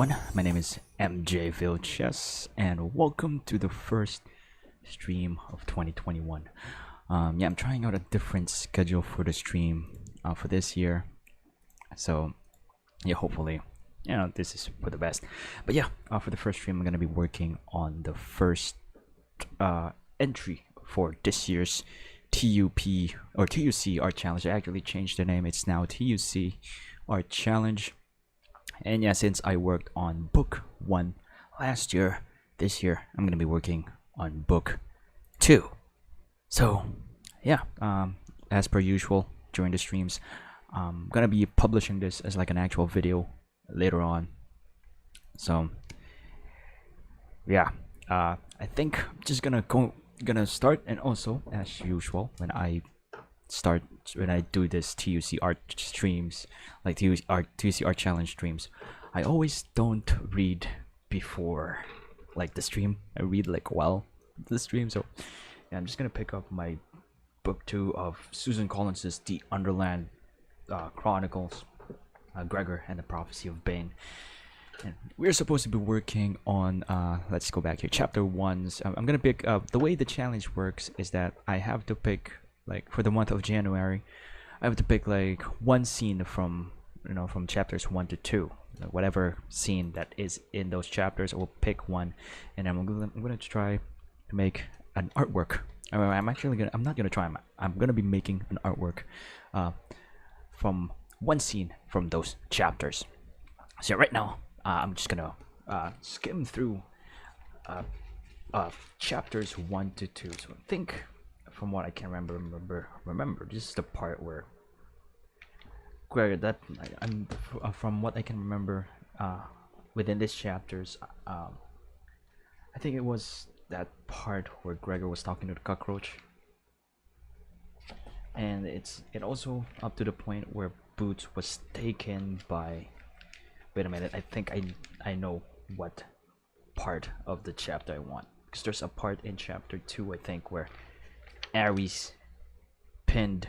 everyone, my name is MJ Vilches and welcome to the first stream of 2021. I'm trying out a different schedule for the stream for this year, so hopefully this is for the best. But for the first stream I'm gonna be working on the first entry for this year's TUP or TUC Art Challenge. I actually changed the name, it's now TUC Art Challenge. And since I worked on book 1 last year, this year I'm gonna be working on book 2. So as per usual during the streams, I'm gonna be publishing this as like an actual video later on. So I think I'm just gonna start, and also as usual when I do this TUC art streams, like TUC art challenge streams, I always don't read before like the stream. I read like while the stream. So I'm just gonna pick up my book 2 of Susan Collins's The Underland Chronicles, Gregor and the Prophecy of Bane. And we're supposed to be working on let's go back here, chapter 1's. I'm gonna pick the way the challenge works is that I have to pick, like for the month of January, I have to pick like one scene from from chapters 1 to 2. Whatever scene that is in those chapters, I will pick one, and I'm gonna try to make an artwork. I'm gonna be making an artwork from one scene from those chapters. So right now I'm just gonna skim through chapters 1 to 2. So I think from what I can remember, this is the part where from what I can remember within these chapters, I think it was that part where Gregor was talking to the cockroach, and it also up to the point where Boots was taken by. Wait a minute, I think I know what part of the chapter I want, because there's a part in chapter 2 I think where Ares pinned.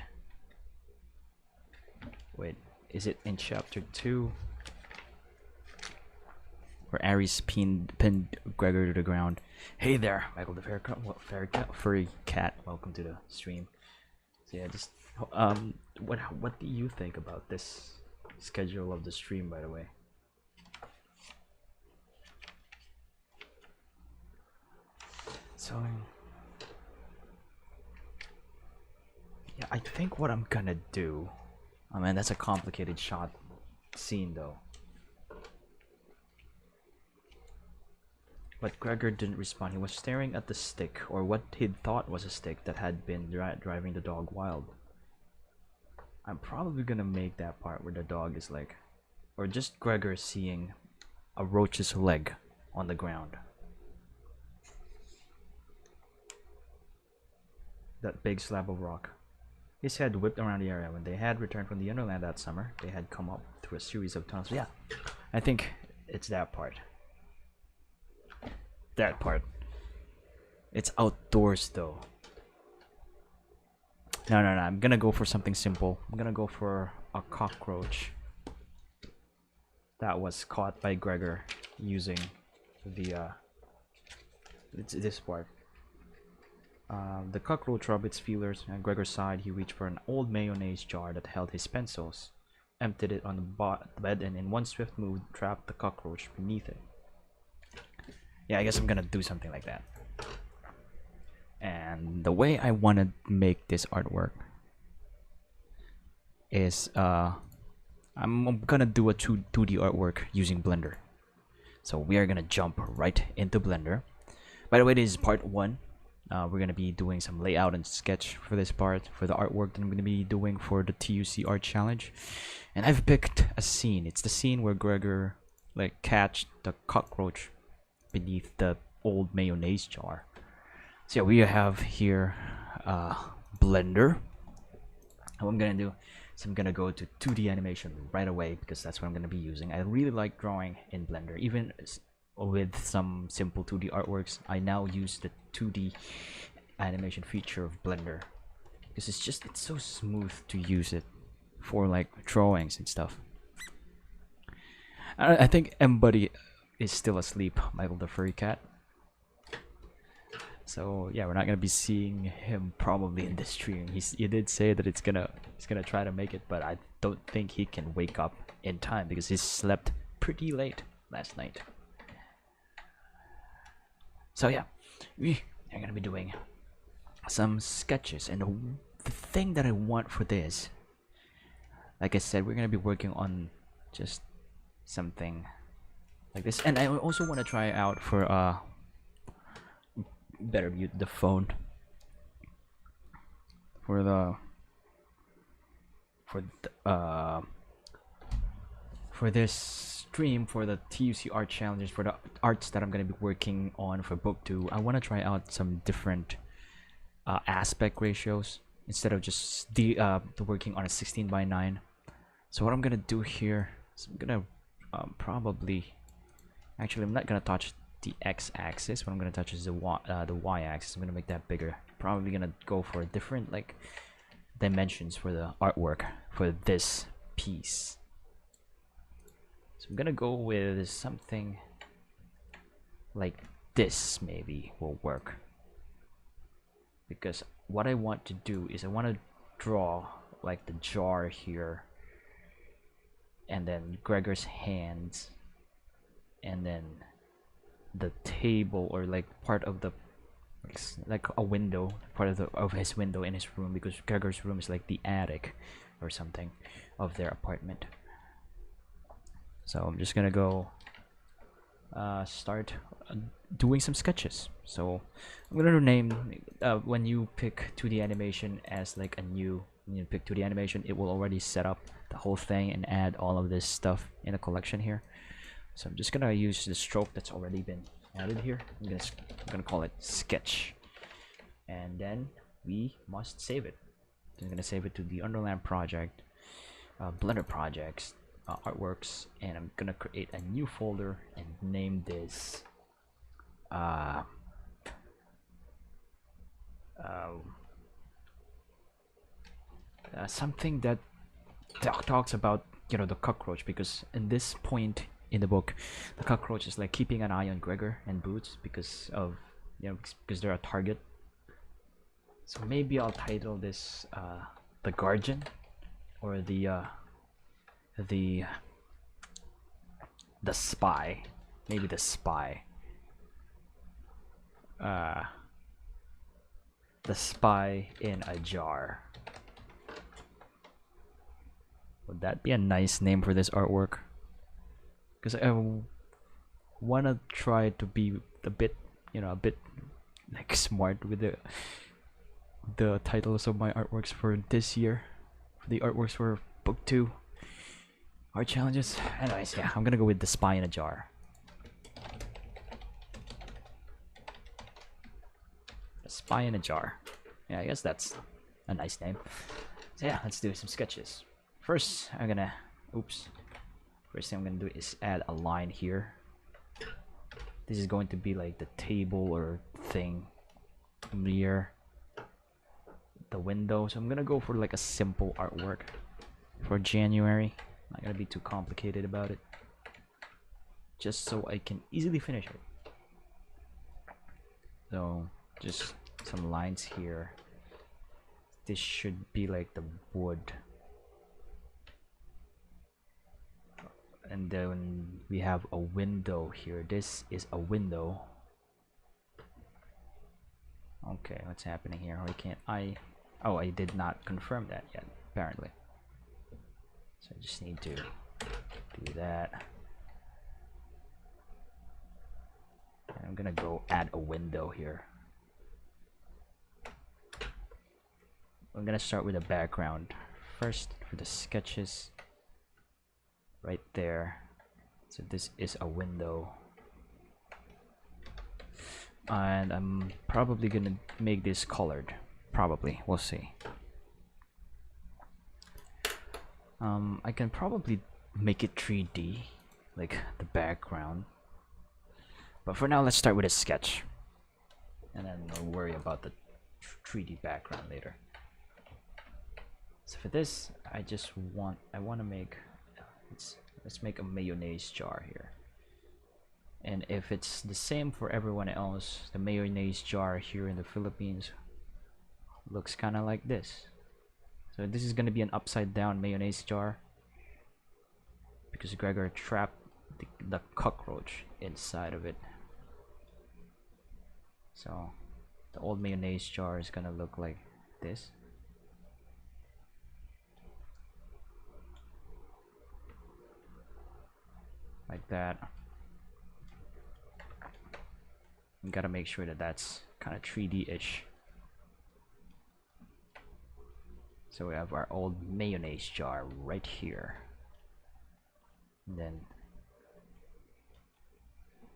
Wait, is it in chapter 2 where Ares pinned Gregor to the ground? Hey there, Michael the furry cat. Welcome to the stream. So just what do you think about this schedule of the stream, by the way? So I think what I'm gonna do, oh man, that's a complicated shot scene though. But Gregor didn't respond. He was staring at the stick, or what he'd thought was a stick that had been driving the dog wild. I'm probably gonna make that part where the dog is like, or just Gregor seeing a roach's leg on the ground. That big slab of rock. His head whipped around the area. When they had returned from the Underland that summer, they had come up through a series of tunnels. Yeah, I think it's that part. That part. It's outdoors though. No. I'm gonna go for something simple. I'm gonna go for a cockroach that was caught by Gregor using the this part. The cockroach rubbed its feelers, and Gregor sighed. He reached for an old mayonnaise jar that held his pencils, emptied it on the bed, and in one swift move trapped the cockroach beneath it. Yeah, I guess I'm gonna do something like that. And the way I want to make this artwork is I'm gonna do a 2D artwork using Blender. So we are gonna jump right into Blender. By the way, this is part 1. We're gonna be doing some layout and sketch for this part, for the artwork that I'm gonna be doing for the TUC Art Challenge. And I've picked a scene. It's the scene where Gregor like catch the cockroach beneath the old mayonnaise jar. So we have here Blender. And what I'm gonna do is I'm gonna go to 2D animation right away, because that's what I'm gonna be using. I really like drawing in Blender, even with some simple 2D artworks. I now use the 2D animation feature of Blender because it's so smooth to use it for like drawings and stuff. I think Mbuddy is still asleep, Michael the furry cat. So yeah, we're not gonna be seeing him probably in this stream. He did say that he's gonna try to make it, but I don't think he can wake up in time because he slept pretty late last night. So yeah, we are gonna be doing some sketches, and the thing that I want for this, like I said, we're gonna be working on just something like this, and I also want to try out for better mute the phone for this stream for the TUC art challenges, for the arts that I'm gonna be working on for book 2. I want to try out some different aspect ratios instead of just the working on a 16:9. So what I'm gonna do here is I'm gonna probably, actually I'm not gonna touch the x-axis. What I'm gonna touch is the y-axis. I'm gonna make that bigger. Probably gonna go for different like dimensions for the artwork for this piece. So I'm gonna go with something like this. Maybe will work, because what I want to do is I want to draw like the jar here, and then Gregor's hands, and then the table, or like part of the like a window, part of his window in his room, because Gregor's room is like the attic or something of their apartment. So I'm just gonna go start doing some sketches. So I'm gonna name when you pick 2D animation as like a new, when you pick 2D animation, it will already set up the whole thing and add all of this stuff in a collection here. So I'm just gonna use the stroke that's already been added here. I'm gonna call it sketch, and then we must save it. So I'm gonna save it to the Underland project, Blender projects, artworks, and I'm gonna create a new folder and name this something that talks about, you know, the cockroach, because in this point in the book, the cockroach is like keeping an eye on Gregor and Boots because of, you know, because they're a target. So maybe I'll title this the Guardian, or the spy. Maybe the spy. The spy in a jar. Would that be a nice name for this artwork? Because I wanna try to be a bit, you know, a bit like smart with the titles of my artworks for this year, for the artworks for book 2 art challenges. Anyways, yeah, I'm gonna go with the spy in a jar. A spy in a jar. Yeah, I guess that's a nice name. So yeah, let's do some sketches. First, I'm gonna, first thing I'm gonna do is add a line here. This is going to be like the table or thing near the window. So I'm gonna go for like a simple artwork for January. Not gonna be too complicated about it, just so I can easily finish it. So just some lines here. This should be like the wood, and then we have a window here. This is a window. Okay, what's happening here? Why can't I? Oh, I did not confirm that yet, apparently. So I just need to do that. And I'm gonna go add a window here. I'm gonna start with a background first for the sketches. Right there. So this is a window. And I'm probably gonna make this colored. Probably, we'll see. I can probably make it 3D, like the background. But for now, let's start with a sketch, and then we'll worry about the 3D background later. So for this, I want to make, let's let's make a mayonnaise jar here. And if it's the same for everyone else, the mayonnaise jar here in the Philippines looks kind of like this. So this is going to be an upside down mayonnaise jar because Gregor trapped the cockroach inside of it. So the old mayonnaise jar is going to look like this. Like that. You gotta make sure that that's kind of 3D-ish. So we have our old mayonnaise jar right here. And then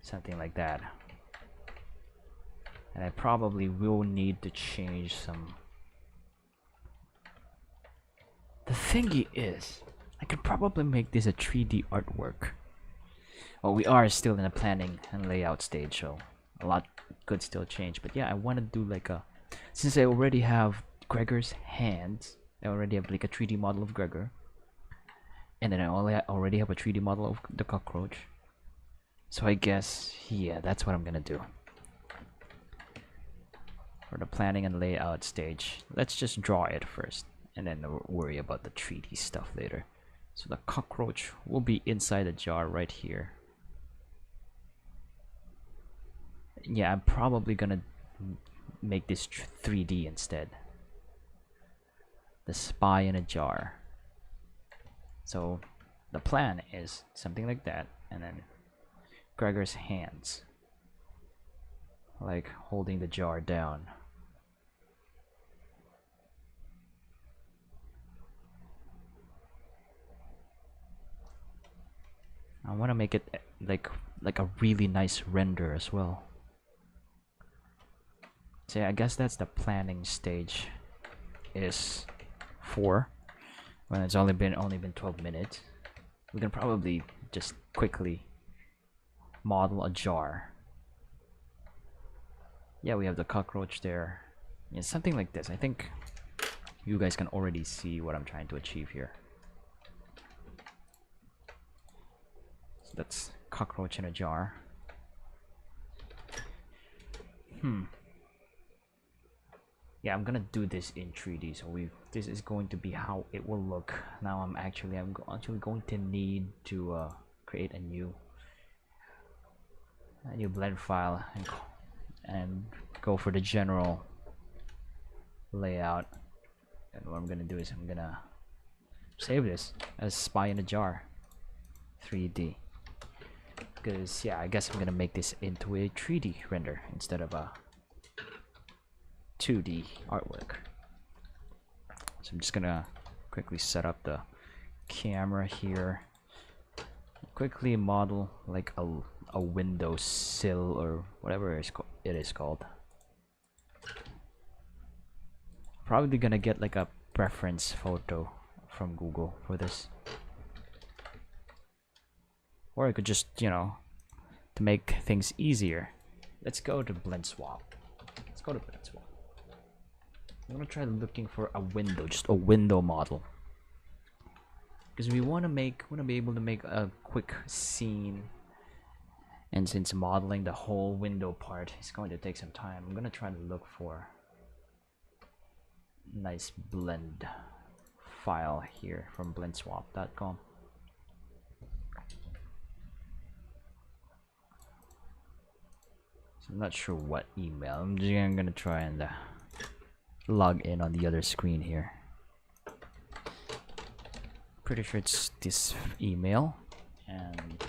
something like that. And I probably will need to change some. The thingy is, I could probably make this a 3D artwork. Well, we are still in the planning and layout stage, so a lot could still change. But yeah, I want to do like a, since I already have Gregor's hands, I already have like a 3D model of Gregor, and then I already have a 3D model of the cockroach. So I guess, yeah, that's what I'm gonna do for the planning and layout stage. Let's just draw it first, and then worry about the 3D stuff later. So the cockroach will be inside the jar right here. Yeah, I'm probably gonna make this 3D instead. The spy in a jar. So the plan is something like that, and then Gregor's hands, like holding the jar down. I want to make it like a really nice render as well. So yeah, I guess that's the planning stage is 4. When it's only been 12 minutes. We can probably just quickly model a jar. Yeah, we have the cockroach there. Yeah, something like this. I think you guys can already see what I'm trying to achieve here. So that's cockroach in a jar. Yeah, I'm gonna do this in 3D, so this is going to be how it will look. Now I'm actually going to need to create a new blend file and go for the general layout. And what I'm gonna do is I'm gonna save this as Spy in a Jar 3D, because yeah, I guess I'm gonna make this into a 3D render instead of a 2D artwork. So I'm just gonna quickly set up the camera here, quickly model like a window sill or whatever it is called. Probably gonna get like a preference photo from Google for this, or I could just, you know, to make things easier, let's go to blend swap. I'm gonna try looking for a window, just a window model, because we want to be able to make a quick scene. And since modeling the whole window part is going to take some time, I'm gonna try to look for a nice blend file here from blendswap.com. So I'm not sure what email. I'm gonna try and log in on the other screen here. Pretty sure it's this email, and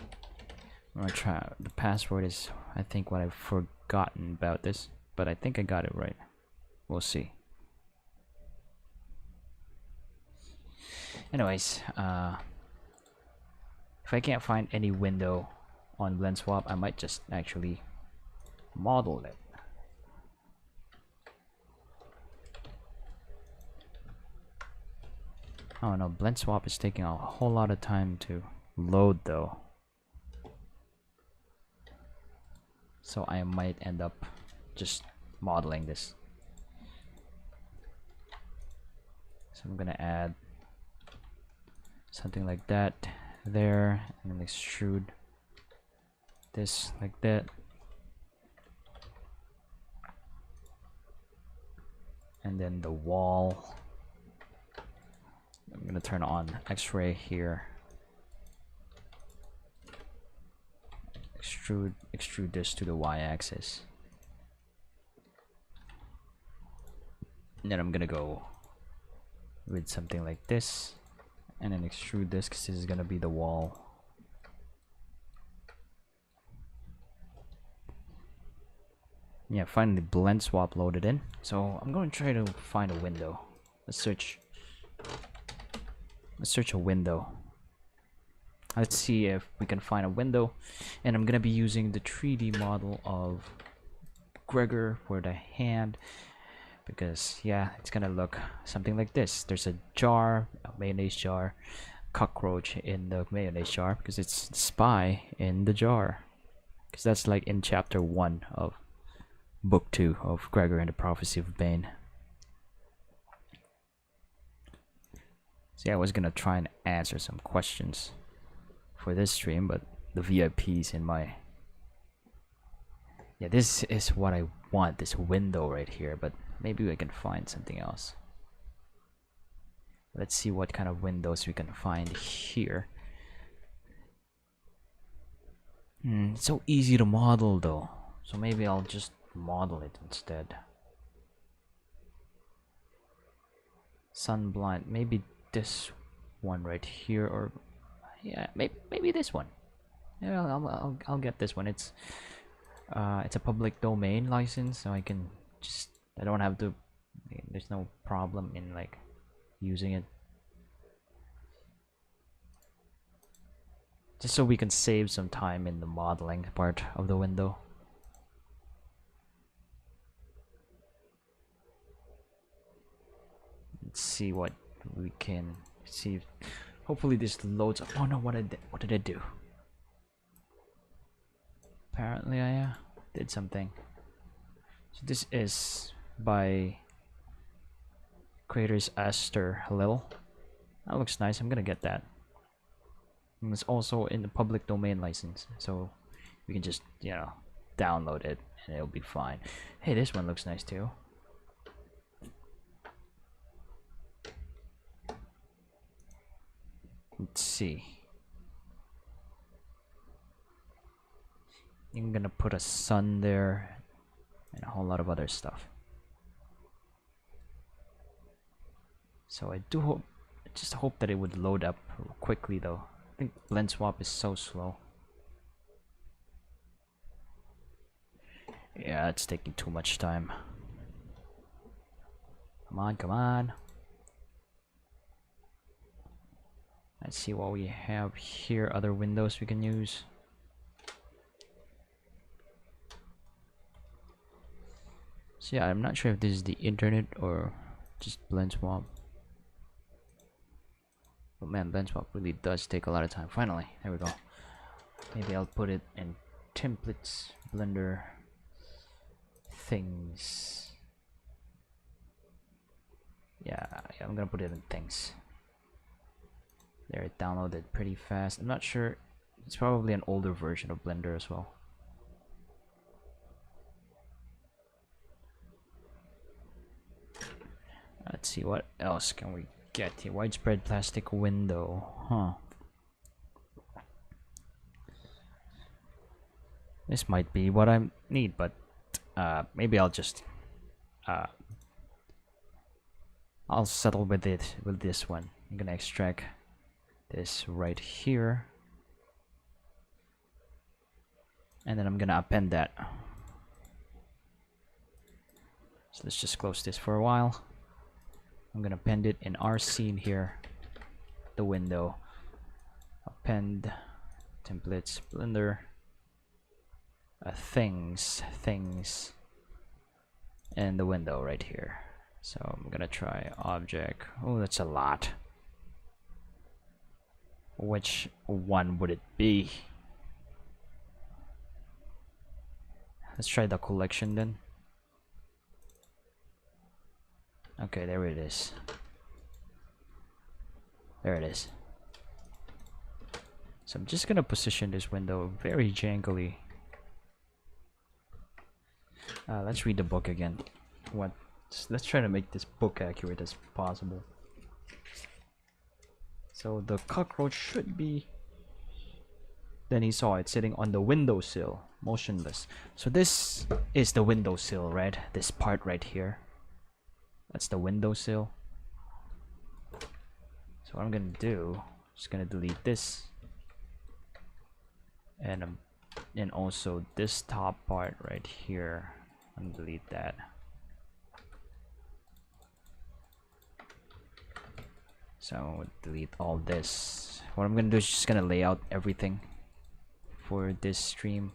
I'm gonna try. The password is, I think, what I've forgotten about this, but I think I got it right. We'll see. Anyways, if I can't find any window on BlendSwap, I might just actually model it. Oh no, BlendSwap is taking a whole lot of time to load though. So I might end up just modeling this. So I'm gonna add something like that there, and then extrude this like that. And then the wall, I'm gonna turn on X-ray here. Extrude this to the y-axis. And then I'm gonna go with something like this, and then extrude this because this is gonna be the wall. Yeah, finally blend swap loaded in. So I'm going to try to find a window. Let's search a window. Let's see if we can find a window. And I'm gonna be using the 3D model of Gregor for the hand, because yeah, it's gonna look something like this. There's a jar, a mayonnaise jar, cockroach in the mayonnaise jar because it's spy in the jar, because that's like in chapter 1 of book 2 of Gregor and the Prophecy of Bane. So yeah, I was gonna try and answer some questions for this stream, but the VIPs in my... Yeah, this is what I want, this window right here, but maybe we can find something else. Let's see what kind of windows we can find here. It's so easy to model though, so maybe I'll just model it instead. Sunblind, maybe this one right here, or yeah, maybe this one. Yeah, I'll get this one. It's a public domain license, so I don't have to. There's no problem in like using it. Just so we can save some time in the modeling part of the window. Let's see what we can see. Hopefully this loads up. Oh no, what did I do? Apparently I did something. So this is by creators Aster Halil. That looks nice. I'm gonna get that. And it's also in the public domain license, so we can just, you know, download it and it'll be fine. Hey, this one looks nice too. Let's see. I'm gonna put a sun there and a whole lot of other stuff. So I just hope that it would load up quickly though. I think blend swap is so slow. Yeah, it's taking too much time. Come on, come on. Let's see what we have here. Other windows we can use. So yeah, I'm not sure if this is the internet or just blend swap. But man, blend swap really does take a lot of time. Finally, there we go. Maybe I'll put it in templates, Blender, things. Yeah, I'm gonna put it in things. There, it downloaded pretty fast. I'm not sure. It's probably an older version of Blender as well. Let's see, what else can we get here? Widespread plastic window. Huh. This might be what I need, but maybe I'll just I'll settle with it with this one. I'm gonna extract this right here, and then I'm gonna append that. So let's just close this for a while. I'm gonna append it in our scene here, the window. Append templates, Blender, things, and the window right here. So I'm gonna try object. Oh, that's a lot. Which one would it be? Let's try the collection then. Okay, there it is. There it is. So I'm just gonna position this window very jangly. Let's read the book again. Let's try to make this book accurate as possible. So the cockroach should be. Then he saw it sitting on the windowsill, motionless. So this is the windowsill, right? This part right here. That's the windowsill. So what I'm gonna do, just gonna delete this, and also this top part right here. I'm gonna delete that. So delete all this. What I'm gonna do is just gonna lay out everything for this stream.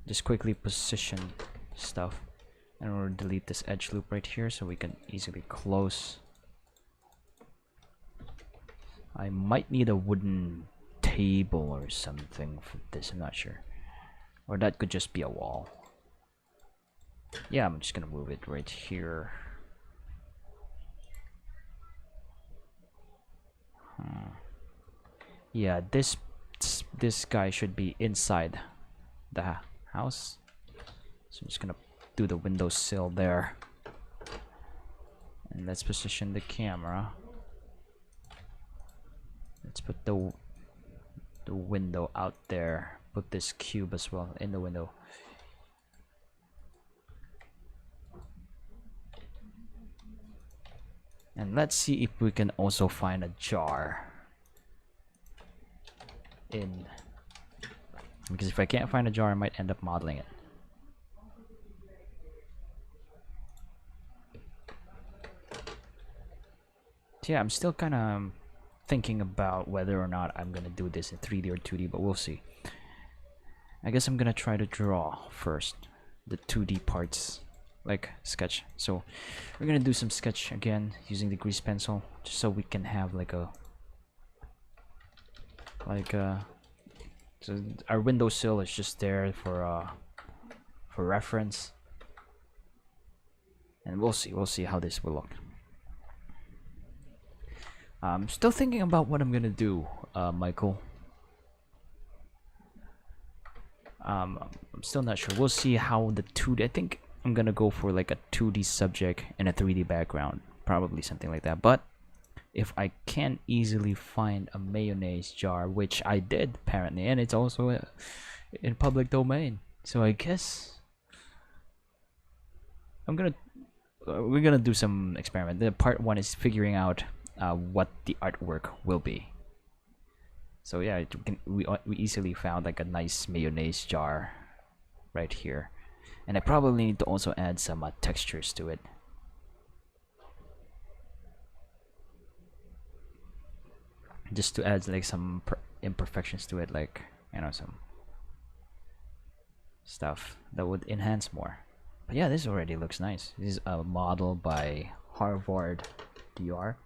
Just quickly position stuff, and we'll delete this edge loop right here so we can easily close. I might need a wooden table or something for this, I'm not sure. Or that could just be a wall. Yeah, I'm just gonna move it right here. Yeah, this guy should be inside the house. So I'm just gonna do the windowsill there. And let's position the camera. Let's put the window out there. Put this cube as well in the window. And let's see if we can also find a jar in, because if I can't find a jar I might end up modeling it. So yeah, I'm still kind of thinking about whether or not I'm gonna do this in 3D or 2D, but we'll see. I guess I'm gonna try to draw first the 2D parts, like sketch. So we're gonna do some sketch again using the grease pencil, just so we can have so our windowsill is just there for reference, and we'll see how this will look. I'm still thinking about what I'm gonna do, Michael. I'm still not sure. We'll see how the 2D. I think I'm gonna go for like a 2D subject and a 3D background, probably something like that. But if I can't easily find a mayonnaise jar, which I did apparently, and it's also in public domain, so I guess we're gonna do some experiment. The part 1 is figuring out what the artwork will be. So yeah, we easily found like a nice mayonnaise jar right here, and I probably need to also add some textures to it. Just to add like some imperfections to it, like, you know, some stuff that would enhance more. But yeah, this already looks nice. This is a model by Harvard DR.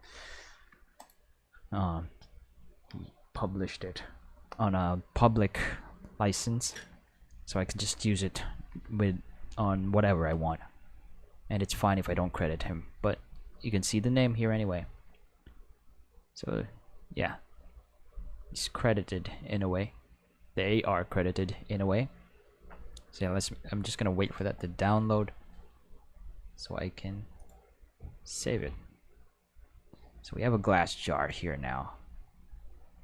Published it on a public license, so I can just use it on whatever I want, and it's fine if I don't credit him, but you can see the name here anyway. So yeah, he's credited in a way. They are credited in a way. So yeah, I'm just gonna wait for that to download so I can save it. So we have a glass jar here now.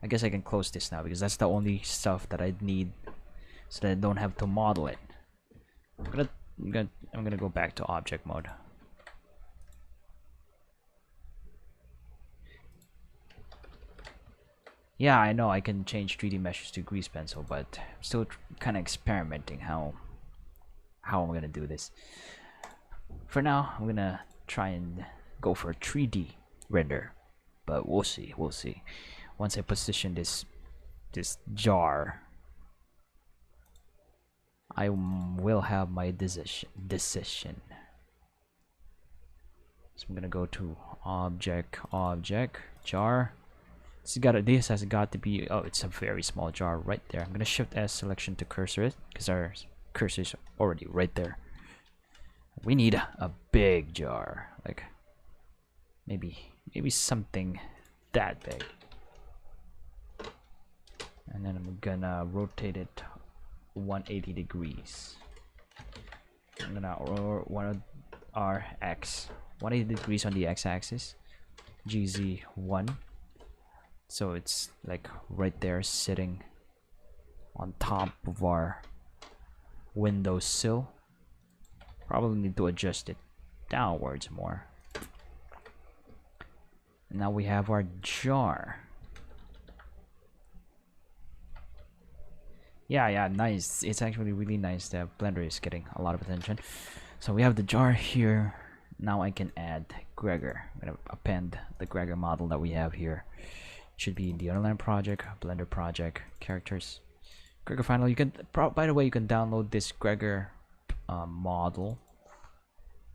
I guess I can close this now because that's the only stuff that I need, so that I don't have to model it. I'm gonna go back to object mode. Yeah, I know I can change 3D meshes to grease pencil, but I'm still kind of experimenting how I'm gonna do this. For now, I'm gonna try and go for a 3D render, but we'll see. Once I position this jar, I will have my decision. So I'm gonna go to object, jar. This has got to be, oh, it's a very small jar right there. I'm gonna shift S selection to cursor it because our cursor is already right there. We need a big jar, like maybe something that big. and then I'm gonna rotate it 180 degrees. I'm gonna one our x 180 degrees on the x-axis, GZ1, so it's like right there sitting on top of our windowsill. Probably need to adjust it downwards more. And now we have our jar. Yeah, nice. It's actually really nice that Blender is getting a lot of attention. So we have the jar here. Now I can add Gregor. I'm gonna append the Gregor model that we have here. It should be in the Underland project, Blender project, characters. Gregor final. You can, by the way, you can download this Gregor model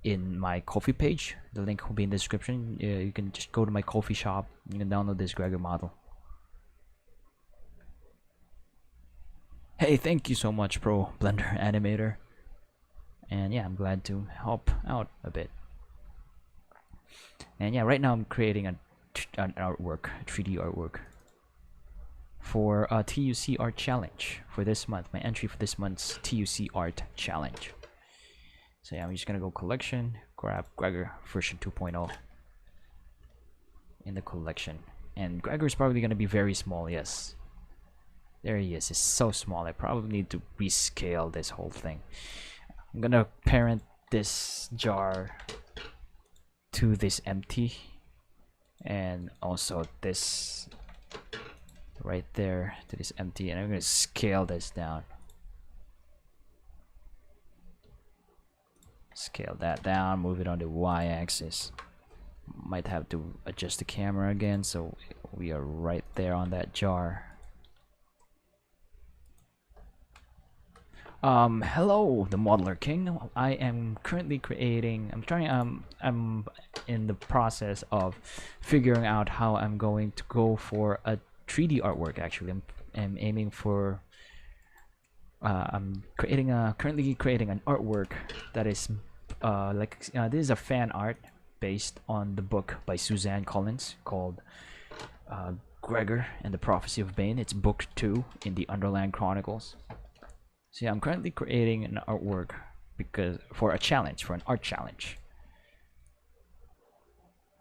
in my KoFi page. The link will be in the description. You can just go to my KoFi shop. You can download this Gregor model. Hey, thank you so much, Pro Blender Animator. And yeah, I'm glad to help out a bit. And yeah, right now I'm creating an artwork, a 3D artwork for a TUC Art Challenge for this month. My entry for this month's TUC Art Challenge. So yeah, I'm just gonna go collection, grab Gregor version 2.0 in the collection. And Gregor is probably gonna be very small, yes. There he is. It's so small. I probably need to rescale this whole thing. I'm gonna parent this jar to this empty, and also this right there to this empty, and I'm gonna scale this down. Scale that down, move it on the y-axis. Might have to adjust the camera again so we are right there on that jar. Hello, the Modeler King. I am currently creating, I'm in the process of figuring out how I'm going to go for a 3D artwork. Actually, I'm aiming for, I'm currently creating an artwork that is, this is a fan art based on the book by Suzanne Collins called Gregor and the Prophecy of Bane. It's book 2 in the Underland Chronicles. So yeah, I'm currently creating an artwork for a challenge, for an art challenge.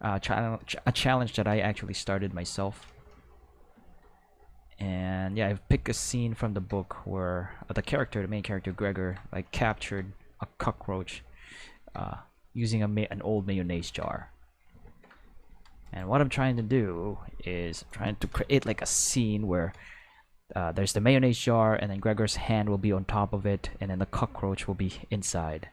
A challenge that I actually started myself. And yeah, I've picked a scene from the book where the main character Gregor, like captured a cockroach using an old mayonnaise jar. And what I'm trying to do is trying to create like a scene where there's the mayonnaise jar, and then Gregor's hand will be on top of it, and then the cockroach will be inside.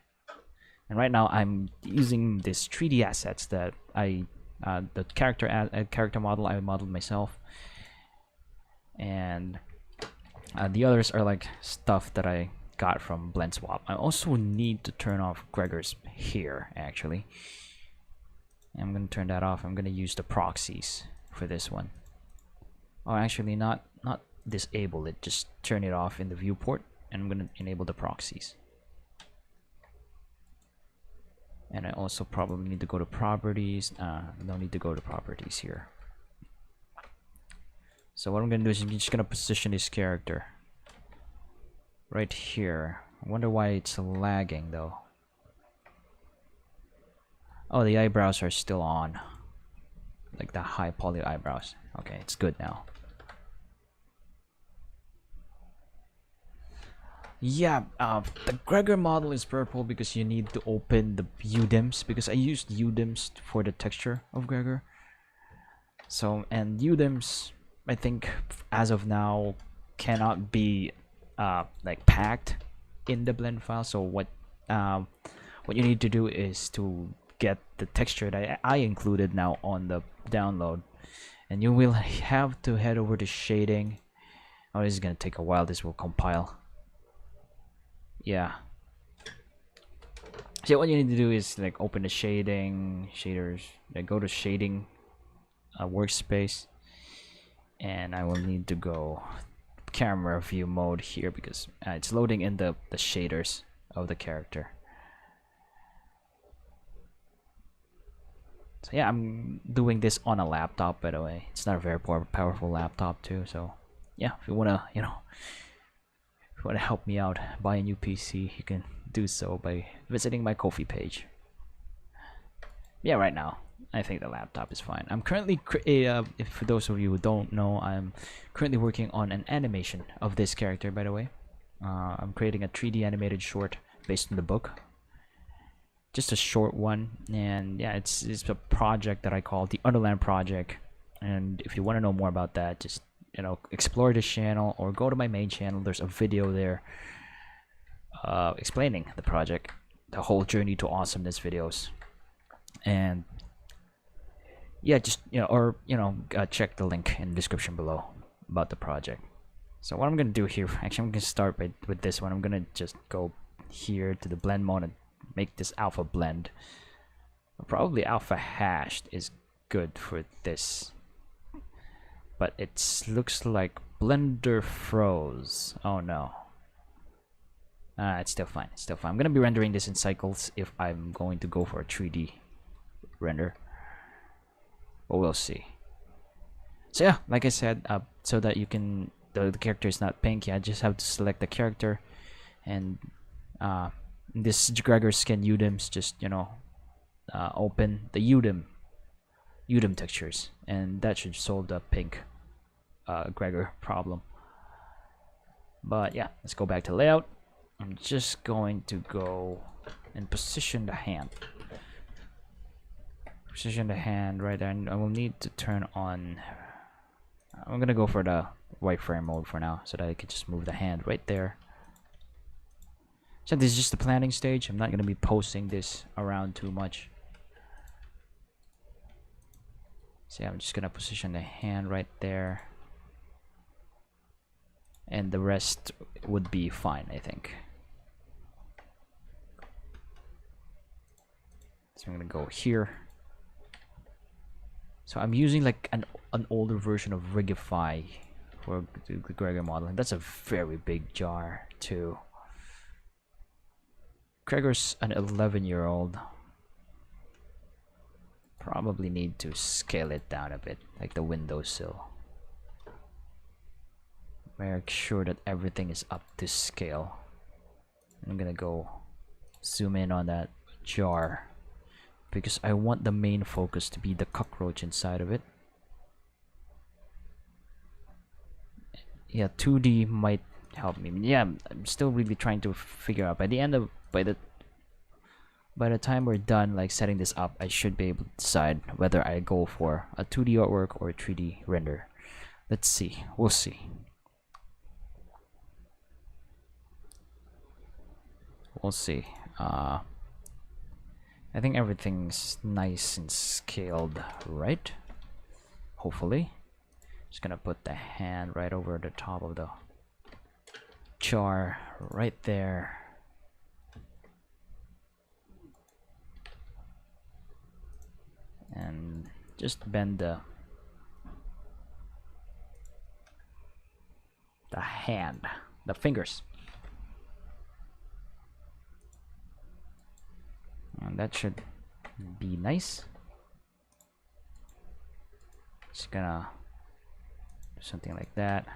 And right now I'm using these 3D assets that the character model I modeled myself, and the others are like stuff that I got from Blend Swap. I also need to turn off Gregor's hair actually. I'm gonna turn that off. I'm gonna use the proxies for this one. Oh, actually not disable it, just turn it off in the viewport, and I'm gonna enable the proxies. And I also probably need to go to properties. No need to go to properties here. So what I'm gonna do is I'm just gonna position this character right here. I wonder why it's lagging though. Oh, the eyebrows are still on, like the high poly eyebrows. Okay, it's good now. Yeah, the Gregor model is purple because you need to open the UDIMs, because I used UDIMs for the texture of Gregor. So, and UDIMs, I think as of now cannot be like packed in the blend file. So what you need to do is to get the texture that I included now on the download, and you will have to head over to shading. Oh, this is gonna take a while. This will compile. Yeah. So what you need to do is like open the shaders, like go to shading workspace, and I will need to go camera view mode here because it's loading in the shaders of the character. So yeah, I'm doing this on a laptop, by the way. It's not a very powerful laptop too, so yeah, if you wanna, you know, if you wanna help me out, buy a new PC, you can do so by visiting my Ko-fi page. Yeah, right now I think the laptop is fine. I'm currently, if for those of you who don't know, I'm currently working on an animation of this character. By the way, I'm creating a 3D animated short based on the book. Just a short one, and yeah, it's a project that I call the Underland Project. And if you want to know more about that, just, you know, explore this channel or go to my main channel. There's a video there explaining the project, the whole journey to awesomeness videos. And yeah, just, you know, or, you know, check the link in the description below about the project. So what I'm gonna do here, actually I'm gonna start with this one. I'm gonna just go here to the blend mode and make this alpha blend. Probably alpha hashed is good for this, but it looks like Blender froze. Oh no. It's still fine, it's still fine. I'm gonna be rendering this in cycles if I'm going to go for a 3D render, but we'll see. So yeah, like I said, so that you can, the character is not pink, I just have to select the character, and this Gregor skin UDIMs, just, you know, open the UDIM textures, and that should solve the pink Gregor problem. But yeah, let's go back to layout. I'm just going to go and position the hand. Position the hand right there, and I will need to turn on. I'm gonna go for the wireframe mode for now, so that I can just move the hand right there. So this is just the planning stage. I'm not gonna be posting this around too much. So yeah, I'm just gonna position the hand right there, and the rest would be fine, I think. So I'm gonna go here. So I'm using like an older version of Rigify for the Gregor model, and that's a very big jar too. Gregor's an 11-year-old. Probably need to scale it down a bit, like the windowsill. Make sure that everything is up to scale. I'm gonna go zoom in on that jar, because I want the main focus to be the cockroach inside of it. Yeah, 2D might help me. Yeah, I'm still really trying to figure out. By the time we're done, like setting this up, I should be able to decide whether I go for a 2D artwork or a 3D render. Let's see. We'll see. We'll see. I think everything's nice and scaled, right? Hopefully. Just gonna put the hand right over the top of the jar right there. And just bend the hand, the fingers. And that should be nice. Just gonna do something like that.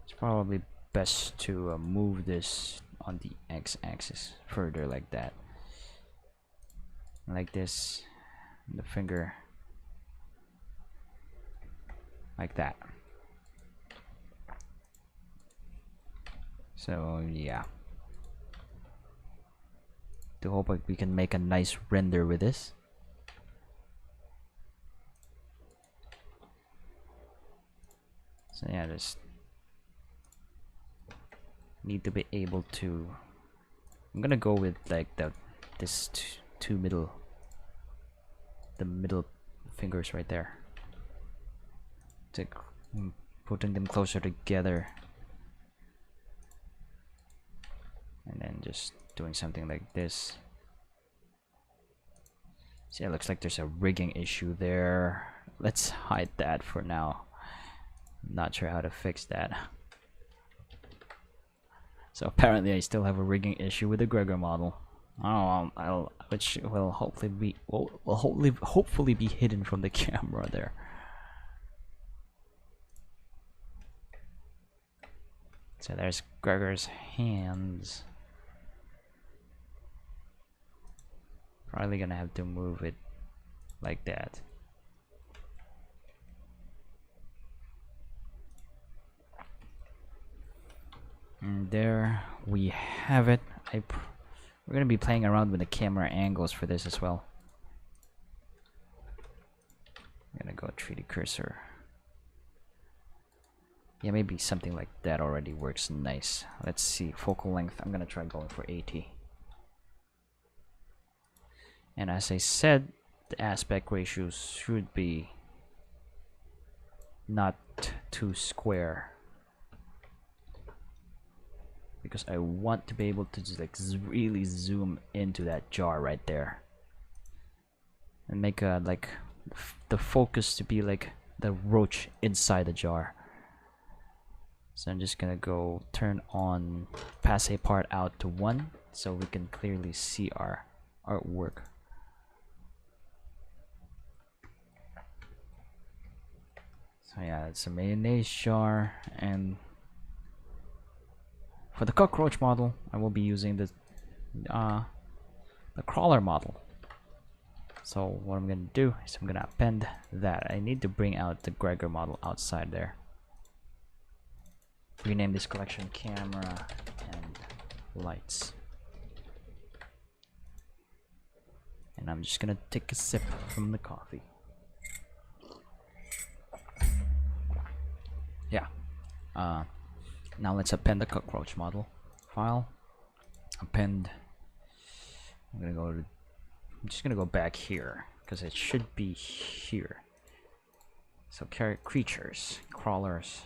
It's probably best to move this on the x-axis further, like that. Like this, the finger like that. So yeah, to hope we can make a nice render with this. So yeah, just need to be able to. I'm gonna go with like this the middle fingers right there. Putting them closer together, and then just doing something like this. See, it looks like there's a rigging issue there. Let's hide that for now. Not sure how to fix that. So apparently I still have a rigging issue with the Gregor model. Which will hopefully be hidden from the camera there. So there's Gregor's hands. Probably gonna have to move it like that. And there we have it. We're gonna be playing around with the camera angles for this as well. I'm gonna go 3D cursor. Yeah, maybe something like that already works nice. Let's see, focal length. I'm gonna try going for 80. And as I said, the aspect ratio should be not too square, because I want to be able to just like really zoom into that jar right there and make a like the focus to be like the roach inside the jar. So I'm just gonna go turn on passe part out to 1 so we can clearly see our artwork. So yeah, it's a mayonnaise jar, and for the cockroach model, I will be using the crawler model. So what I'm gonna do is I'm gonna append that. I need to bring out the Gregor model outside there. Rename this collection camera and lights. And I'm just gonna take a sip from the coffee. Yeah. Now let's append the cockroach model. File. Append. I'm just gonna go back here because it should be here. So creatures, crawlers,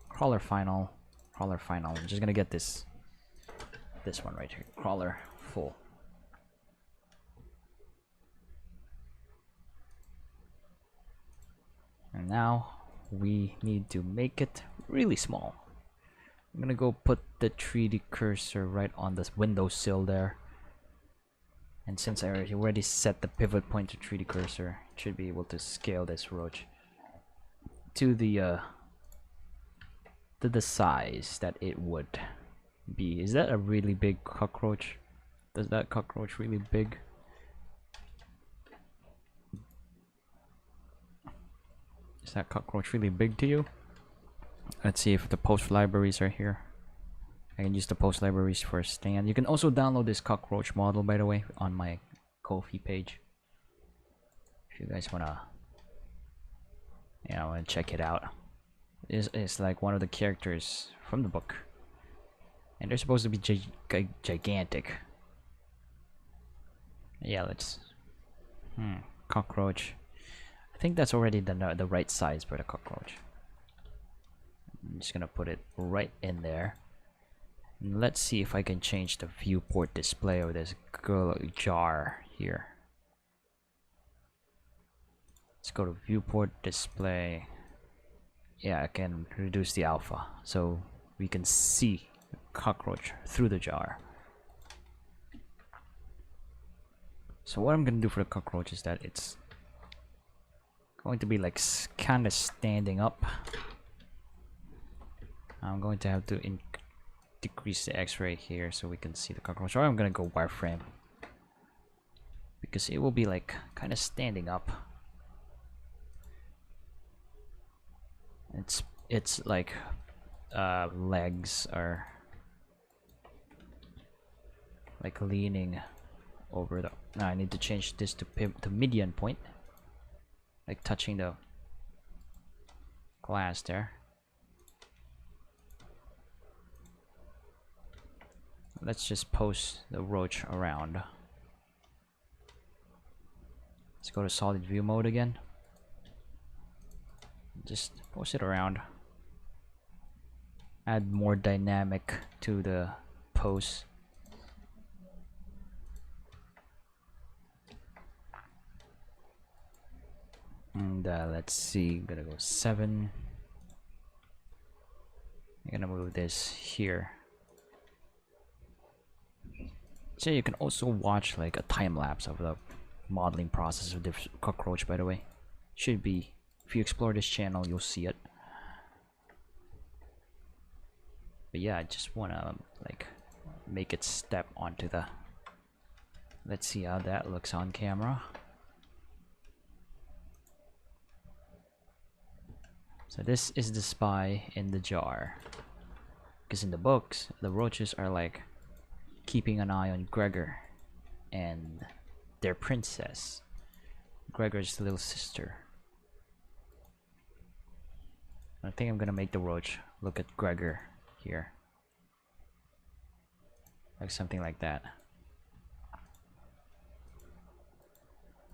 crawler final. I'm just gonna get this one right here. Crawler full. And now we need to make it really small. I'm gonna go put the 3D cursor right on this windowsill there. And since I already set the pivot point to 3D cursor, it should be able to scale this roach to the size that it would be. Is that a really big cockroach? Does that cockroach really big? Is that cockroach really big to you? Let's see if the post libraries are here. I can use the post libraries for a stand. You can also download this cockroach model, by the way, on my KoFi page. If you guys wanna, check it out. It's like one of the characters from the book, and they're supposed to be gigantic. Yeah, let's. Cockroach. I think that's already the right size for the cockroach. I'm just gonna put it right in there. And let's see if I can change the viewport display of this jar here. Let's go to viewport display. Yeah, I can reduce the alpha so we can see the cockroach through the jar. So what I'm gonna do for the cockroach is that it's going to be like kind of standing up. I'm going to have to decrease the X-ray here so we can see the cockroach. Or I'm gonna go wireframe because it will be like kind of standing up. It's like legs are like leaning over the. Now I need to change this to median point, like touching the glass there. Let's just post the roach around. Let's go to solid view mode again. Just post it around. Add more dynamic to the pose. And let's see, I'm gonna go 7. I'm gonna move this here. So you can also watch like a time lapse of the modeling process of the cockroach, by the way. Should be, if you explore this channel, you'll see it. But yeah, I just wanna like make it step onto the. Let's see how that looks on camera. So this is the spy in the jar. Because in the books, the roaches are like keeping an eye on Gregor and their princess, Gregor's little sister. I think I'm gonna make the roach look at Gregor here, like something like that.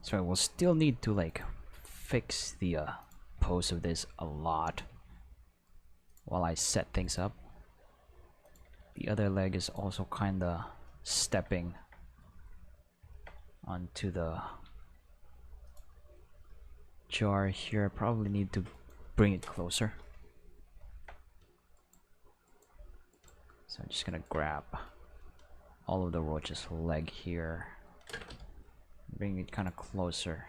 So I will still need to like fix the pose of this a lot while I set things up. The other leg is also kinda stepping onto the jar here. Probably need to bring it closer. So I'm just gonna grab all of the roach's leg here, bring it kind of closer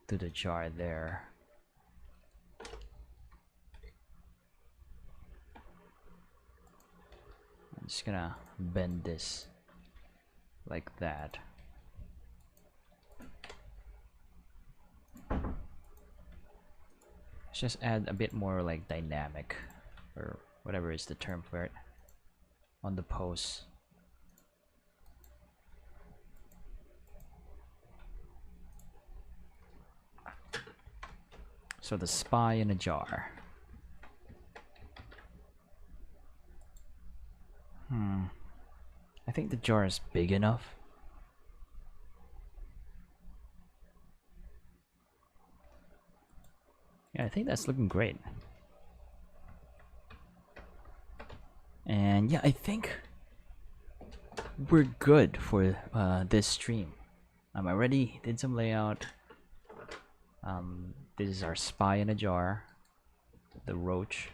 to the jar there. I'm just gonna bend this like that. Let's just add a bit more like dynamic, or whatever is the term for it, on the pose. So the spy in a jar. I think the jar is big enough. Yeah, I think that's looking great. And yeah, I think we're good for this stream. I already did some layout. This is our spy in a jar, the roach.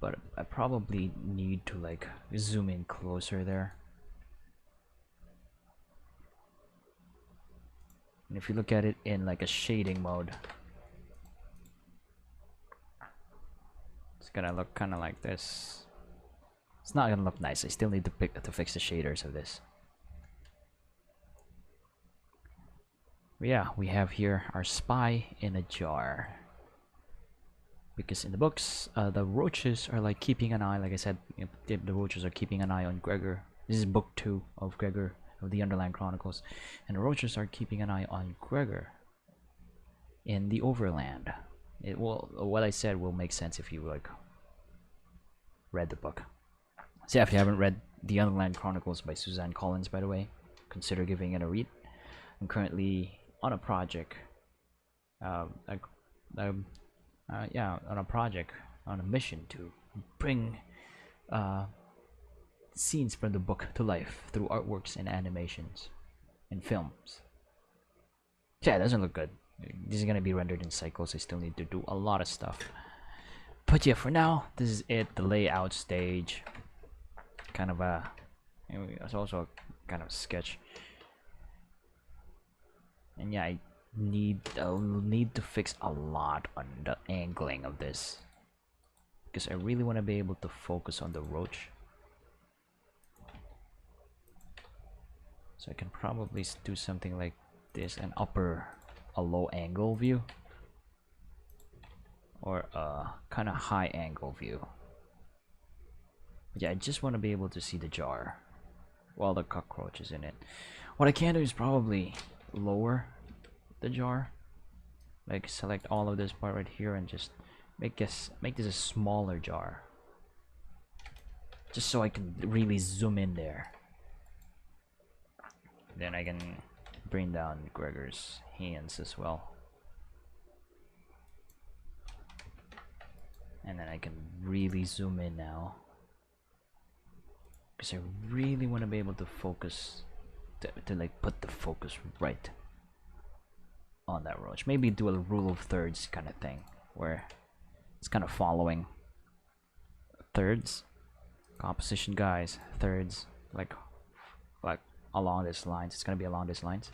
But I probably need to like zoom in closer there. And if you look at it in like a shading mode, it's gonna look kind of like this. It's not gonna look nice. I still need to fix the shaders of this. But yeah, we have here our spy in a jar. Because in the books, the roaches are like keeping an eye. Like I said, the roaches are keeping an eye on Gregor. This is book 2 of Gregor, of the Underland Chronicles, and the roaches are keeping an eye on Gregor in the Overland. It will. What I said will make sense if you like read the book. So yeah, if you haven't read the Underland Chronicles by Suzanne Collins, by the way, consider giving it a read. I'm currently on a project. On a mission to bring scenes from the book to life through artworks and animations and films. Yeah, it doesn't look good. This is gonna be rendered in cycles. I still need to do a lot of stuff. But yeah, for now, this is it. The layout stage. Kind of a... It's also kind of a sketch. And yeah, I'll need to fix a lot on the angling of this, because I really want to be able to focus on the roach. So I can probably do something like this, a low angle view, or a kind of high angle view. But yeah, I just want to be able to see the jar while the cockroach is in it. What I can do is probably lower the jar, like select all of this part right here and just make this a smaller jar, just so I can really zoom in there. Then I can bring down Gregor's hands as well, and then I can really zoom in now, because I really want to be able to focus, to like put the focus right on that roach. Maybe do a rule of thirds kind of thing, where it's kind of following thirds, composition guys, thirds, like along these lines. It's gonna be along these lines,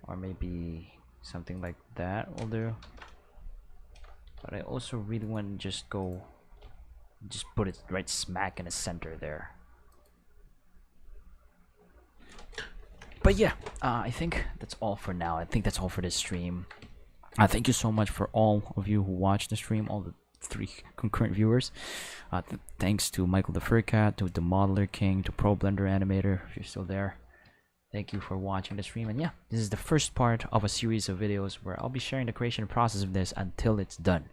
or maybe something like that will do. but I also really want to just put it right smack in the center there. But yeah, I think that's all for now. I think that's all for this stream. Thank you so much for all of you who watched the stream, all the 3 concurrent viewers. Thanks to Michael the Furcat, to the Modeler King, to Pro Blender Animator, if you're still there. Thank you for watching the stream. And yeah, this is the first part of a series of videos where I'll be sharing the creation process of this until it's done.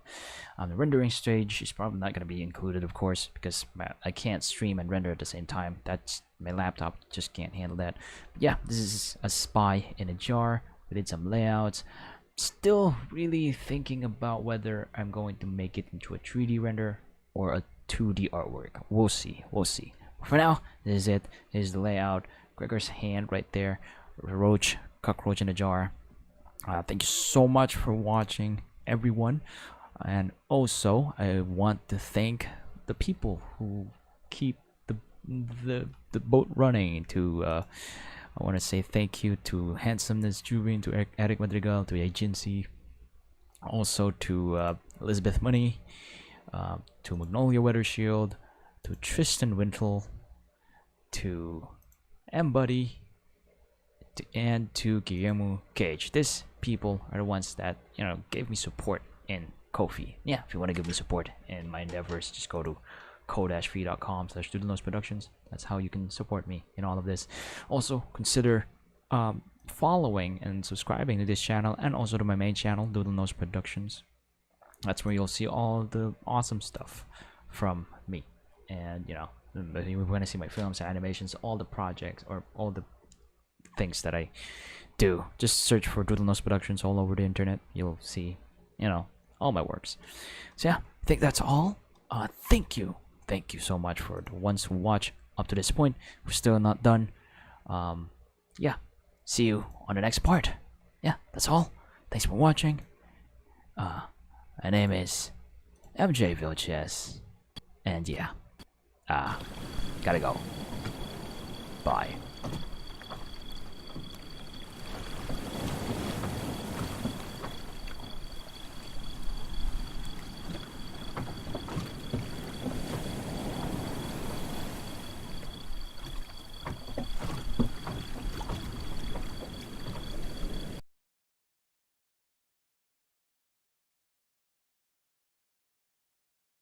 The rendering stage is probably not going to be included, of course, because I can't stream and render at the same time. That's my laptop just can't handle that. But yeah, this is a spy in a jar. We did some layouts. Still really thinking about whether I'm going to make it into a 3D render or a 2D artwork. We'll see. But for now, this is it. This is the layout. Gregor's hand right there. Roach, cockroach in a jar. Thank you so much for watching, everyone. And also, I want to thank the people who keep the boat running. I want to say thank you to Handsomeness, Jubin, to Erick Madrigal, to yaejinssi, also to Elizabeth Munie, to Magnolia Weathershield, to Tristan Wintle, to Mbuddy, and to GulliermoGage. These people are the ones that, you know, gave me support in KoFi. Yeah, if you want to give me support in my endeavors, just go to ko-fi.com/doodlenose-productions. That's how you can support me in all of this. Also, consider following and subscribing to this channel and also to my main channel, Doodlenose Productions. That's where you'll see all the awesome stuff from me. And, you know, if you want to see my films and animations, all the projects or all the things that I do, just search for Doodlenose Productions all over the internet. You'll see, you know, all my works. So yeah, I think that's all. Thank you so much for the ones who watch up to this point. We're still not done. Yeah, see you on the next part. Yeah, that's all. Thanks for watching. My name is MJ Vilches, and yeah, gotta go. Bye.